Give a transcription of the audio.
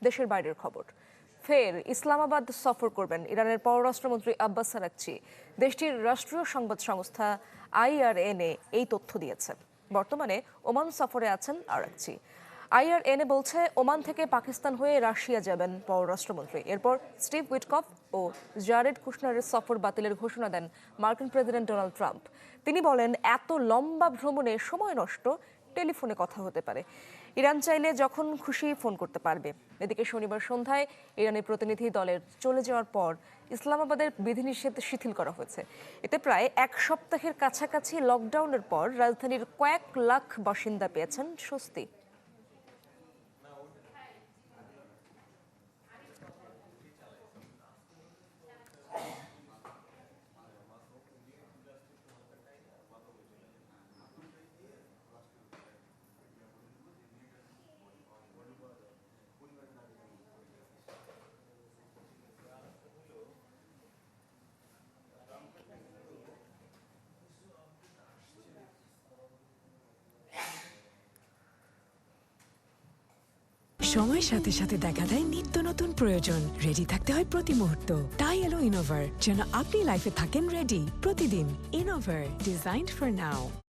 দেশের বাইরের খবর। ফের ইসলামাবাদ সফর করবেন ইরানের পররাষ্ট্রমন্ত্রী আব্বাস আরাগচি। দেশটির রাষ্ট্রীয় সংবাদ সংস্থা IRNA এই তথ্য দিয়েছে। বর্তমানে ওমান সফরে আছেন আরাগচি। IRNA বলছে ওমান থেকে পাকিস্তান হয়ে রাশিয়া যাবেন পররাষ্ট্রমন্ত্রী। এরপর স্টিভ উইটকফ ও জারেড কুশনারের সফর বাতিলের ঘোষণা দেন মার্কিন প্রেসিডেন্ট ডোনাল্ড ট্রাম্প। তিনি বলেন, এত লম্বা ভ্রমণে সময় নষ্ট, টেলিফোনে কথা হতে পারে। ইরান চাইলে যখন খুশি ফোন করতে পারবে। এদিকে শনিবার সন্ধ্যায় ইরানের প্রতিনিধি দলের চলে যাওয়ার পর ইসলামাবাদের বিধিনিষেধ শিথিল করা হয়েছে। এতে প্রায় এক সপ্তাহের কাছাকাছি লকডাউনের পর রাজধানীর কয়েক লাখ বাসিন্দা পেয়েছেন স্বস্তি। সময়ের সাথে সাথে দেখা দেয় নিত্য নতুন প্রয়োজন। রেডি থাকতে হয় প্রতি মুহূর্ত। তাই এলো ইনোভার, যেন আপনি লাইফে থাকেন রেডি প্রতিদিন। Innova, designed for now.